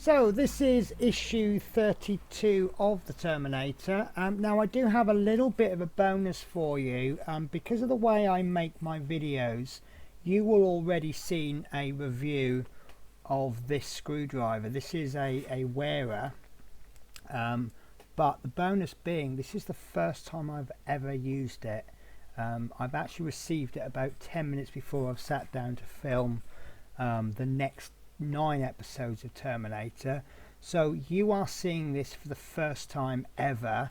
So this is issue 32 of the Terminator. Now I do have a little bit of a bonus for you. Because of the way I make my videos, you will already seen a review of this screwdriver. This is a wearer, but the bonus being this is the first time I've ever used it. I've actually received it about 10 minutes before I've sat down to film the next 9 episodes of Terminator. So you are seeing this for the first time ever,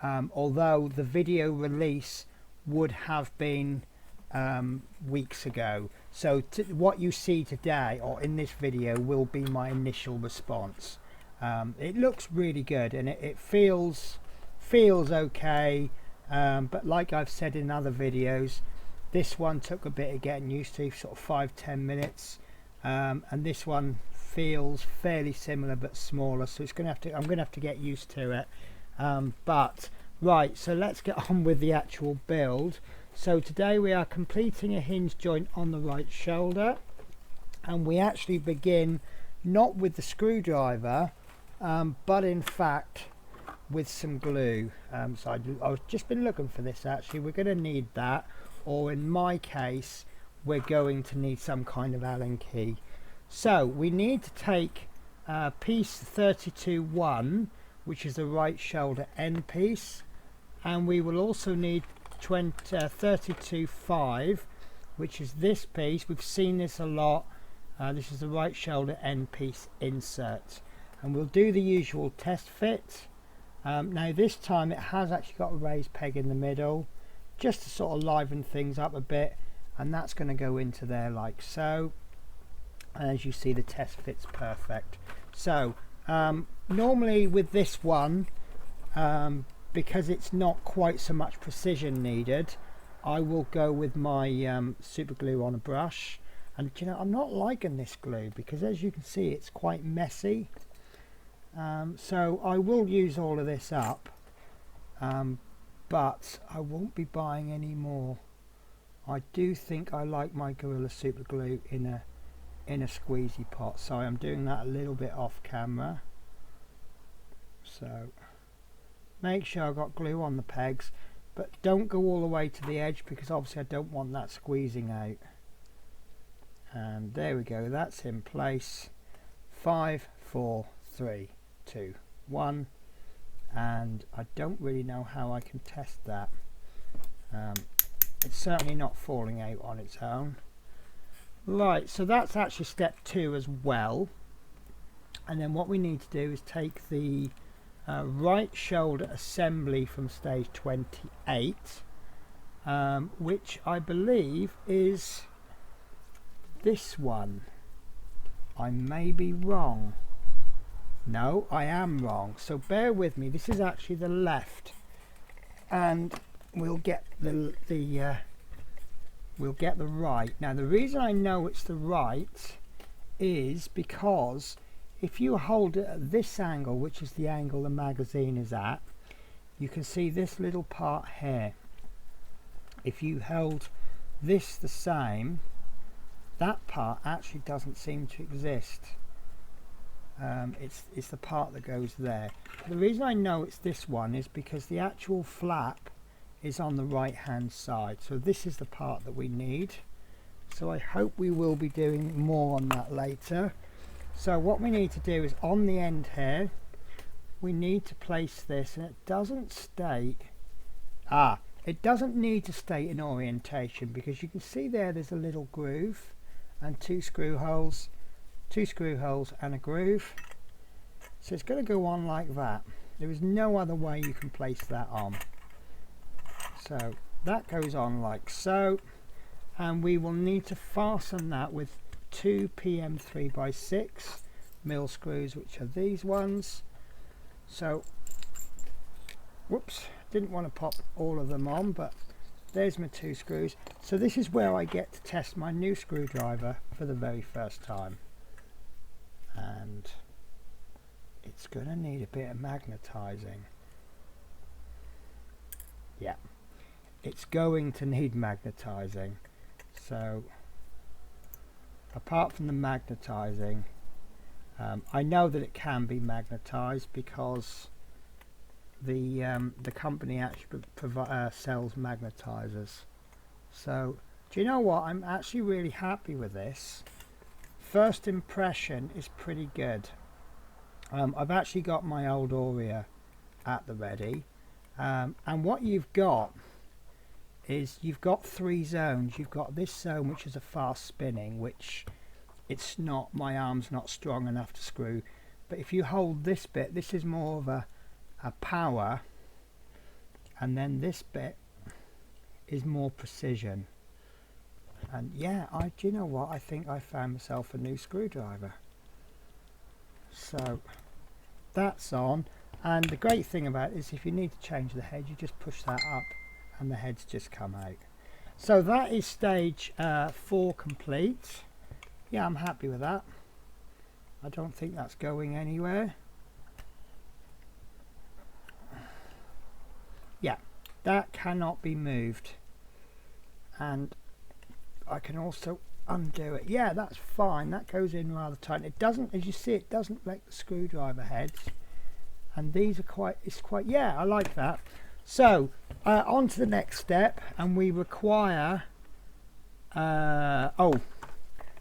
although the video release would have been weeks ago. So what you see today or in this video will be my initial response. It looks really good and it feels okay, but like I've said in other videos, this one took a bit of getting used to, sort of 5-10 minutes. And this one feels fairly similar but smaller, so I'm gonna have to get used to it. But right, so let's get on with the actual build. So today we are completing a hinge joint on the right shoulder, and we actually begin not with the screwdriver, but in fact with some glue. So I've just been looking for this. Actually, we're going to need that, or in my case we're going to need some kind of Allen key. So we need to take piece 32-1, which is the right shoulder end piece, and we will also need 32-5, which is this piece. We've seen this a lot. This is the right shoulder end piece insert, and we'll do the usual test fit. Now this time it has actually got a raised peg in the middle, just to sort of liven things up a bit, and that's going to go into there like so. And as you see, the test fits perfect. So normally with this one, because it's not quite so much precision needed, I will go with my super glue on a brush. And you know, I'm not liking this glue because as you can see it's quite messy. So I will use all of this up, but I won't be buying any more. I do think I like my Gorilla Super Glue in a squeezy pot. Sorry, I'm doing that a little bit off camera. So make sure I've got glue on the pegs, but don't go all the way to the edge because obviously I don't want that squeezing out. And there we go, that's in place. 5, 4, 3, 2, 1. And I don't really know how I can test that. It's certainly not falling out on its own. Right, so that's actually step 2 as well. And then what we need to do is take the right shoulder assembly from stage 28, which I believe is this one. I may be wrong. No, I am wrong. So bear with me. This is actually the left, and we'll get the right. Now the reason I know it's the right is because if you hold it at this angle, which is the angle the magazine is at, you can see this little part here. If you held this the same, that part actually doesn't seem to exist. It's the part that goes there. The reason I know it's this one is because the actual flap is on the right hand side, so this is the part that we need. So I hope we will be doing more on that later. So what we need to do is on the end here we need to place this, and it doesn't state, it doesn't need to state an orientation because you can see there's a little groove and two screw holes and a groove. So it's going to go on like that. There is no other way you can place that on. So that goes on like so, and we will need to fasten that with 2 PM 3x6 mil screws, which are these ones. So whoops, didn't want to pop all of them on, but there's my 2 screws. So this is where I get to test my new screwdriver for the very first time, and it's going to need a bit of magnetizing. Yeah, it's going to need magnetizing. So apart from the magnetizing, I know that it can be magnetized because the company actually sells magnetizers. So do you know what, I'm actually really happy with this. First impression is pretty good. I've actually got my old Aurea at the ready, and what you've got is you've got 3 zones. You've got this zone which is a fast spinning, which it's not, my arm's not strong enough to screw, but if you hold this bit, this is more of a power, and then this bit is more precision. And yeah, do you know what, I think I found myself a new screwdriver. So that's on, and the great thing about it is if you need to change the head, you just push that up and the heads just come out. So that is stage 4 complete. Yeah, I'm happy with that. I don't think that's going anywhere. Yeah, that cannot be moved, and I can also undo it. Yeah, that's fine. That goes in rather tight. It doesn't, as you see, it doesn't like the screwdriver heads, and these are quite, yeah, I like that. So on to the next step, and we require oh,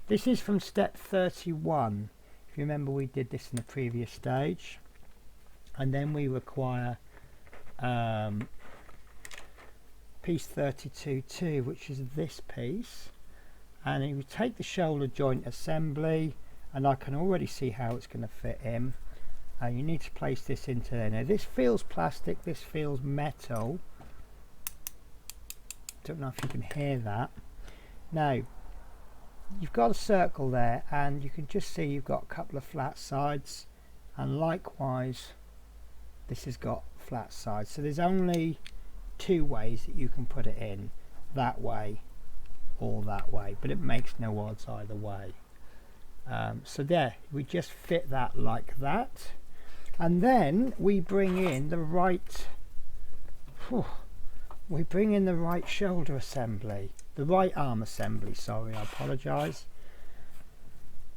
this is from step 31. If you remember, we did this in the previous stage, and then we require piece 32.2, which is this piece, and you take the shoulder joint assembly, and I can already see how it's going to fit in. And you need to place this into there. Now this feels plastic, this feels metal. Don't know if you can hear that. Now you've got a circle there, and you can just see you've got a couple of flat sides, and likewise this has got flat sides. So there's only 2 ways that you can put it in, that way or that way, but it makes no odds either way. So there, we just fit that like that, and then we bring in the right shoulder assembly, the right arm assembly, sorry, I apologize.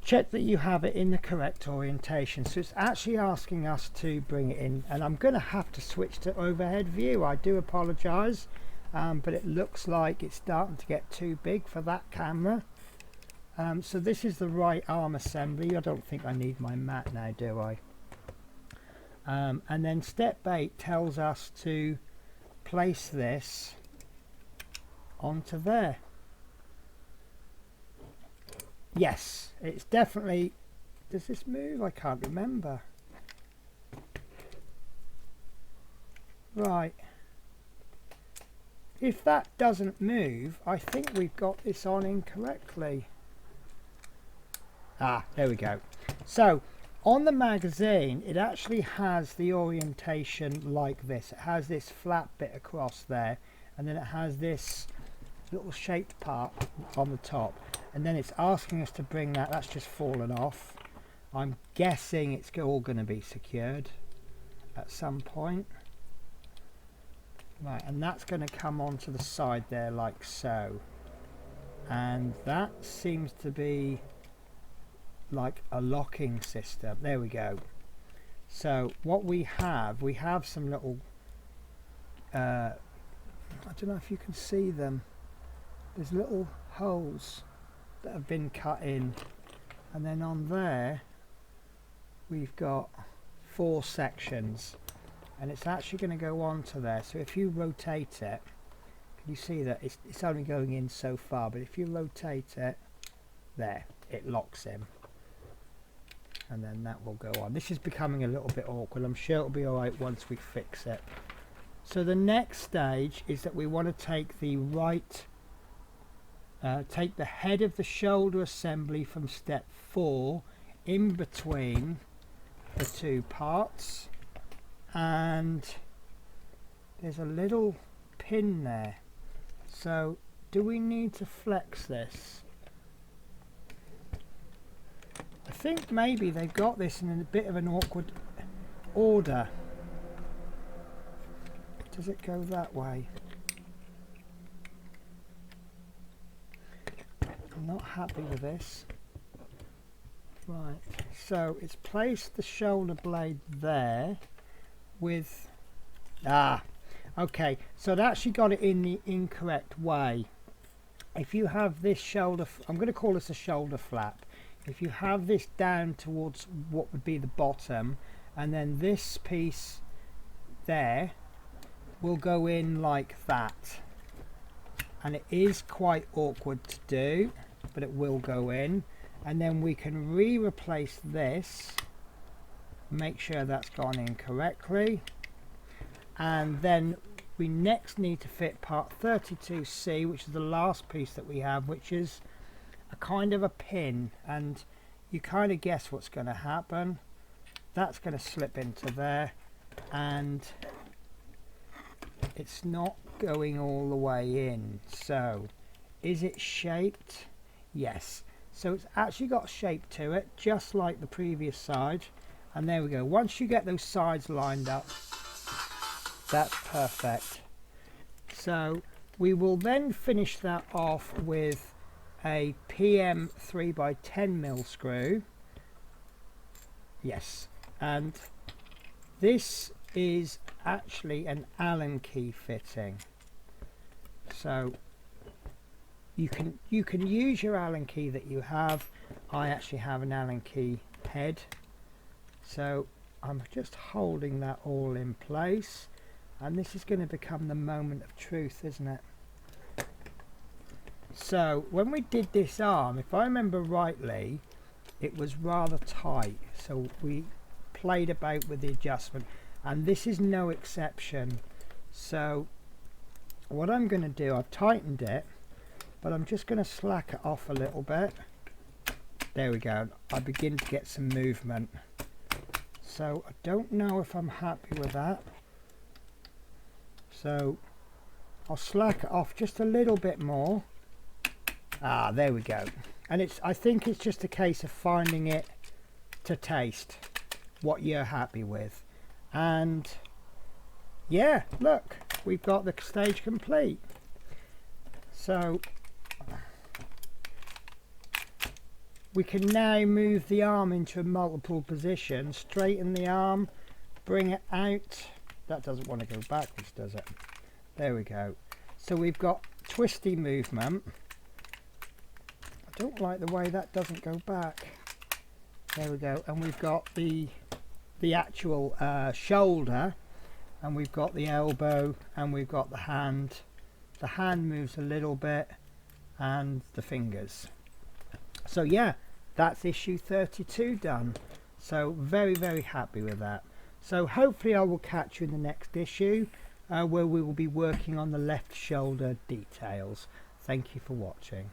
Check that you have it in the correct orientation. So it's actually asking us to bring it in, and I'm going to have to switch to overhead view. I do apologize, but it looks like it's starting to get too big for that camera. So this is the right arm assembly. I don't think I need my mat now, do I? And then step 8 tells us to place this onto there. Yes, it's definitely, does this move? I can't remember. Right, if that doesn't move, I think we've got this on incorrectly. Ah, there we go. So on the magazine, it actually has the orientation like this. It has this flat bit across there, and then it has this little shaped part on the top, and then it's asking us to bring that. That's just fallen off. I'm guessing it's all going to be secured at some point. Right, and that's going to come onto the side there like so, and that seems to be like a locking system. There we go. So what we have some little I don't know if you can see them. There's little holes that have been cut in, and then on there we've got 4 sections, and it's actually going to go on to there. So if you rotate it, can you see that it's only going in so far, but if you rotate it there, it locks in, and then that will go on. This is becoming a little bit awkward. I'm sure it'll be alright once we fix it. So the next stage is that we want to take the take the head of the shoulder assembly from step 4 in between the 2 parts, and there's a little pin there. So do we need to flex this? I think maybe they've got this in a bit of an awkward order. Does it go that way? I'm not happy with this. Right, so it's placed the shoulder blade there with, okay, so it actually got it in the incorrect way. If you have this shoulder, I'm going to call this a shoulder flap. If you have this down towards what would be the bottom, and then this piece there will go in like that. And it is quite awkward to do, but it will go in. And then we can replace this, make sure that's gone in correctly. And then we next need to fit part 32C, which is the last piece that we have, which is a kind of a pin, and you kind of guess what's going to happen. That's going to slip into there, and it's not going all the way in. So is it shaped? Yes, so it's actually got shape to it, just like the previous side. And there we go. Once you get those sides lined up, that's perfect. So we will then finish that off with a PM 3x10mm screw. Yes, and this is actually an Allen key fitting. So you can use your Allen key that you have. I actually have an Allen key head. So I'm just holding that all in place. And this is going to become the moment of truth, isn't it? So when we did this arm, if I remember rightly, it was rather tight. So we played about with the adjustment, and this is no exception. So what I'm going to do, I've tightened it, but I'm just going to slack it off a little bit. There we go. I begin to get some movement. So I don't know if I'm happy with that. So I'll slack it off just a little bit more. There we go. And I think it's just a case of finding it to taste what you're happy with. And yeah, look, we've got the stage complete. So we can now move the arm into multiple positions, straighten the arm, bring it out. That doesn't want to go backwards, does it? There we go. So we've got twisty movement. I don't like the way that doesn't go back. There we go. And we've got the actual shoulder, and we've got the elbow, and we've got the hand. The hand moves a little bit, and the fingers. So yeah, that's issue 32 done. So very, very happy with that. So hopefully I will catch you in the next issue, where we will be working on the left shoulder details. Thank you for watching.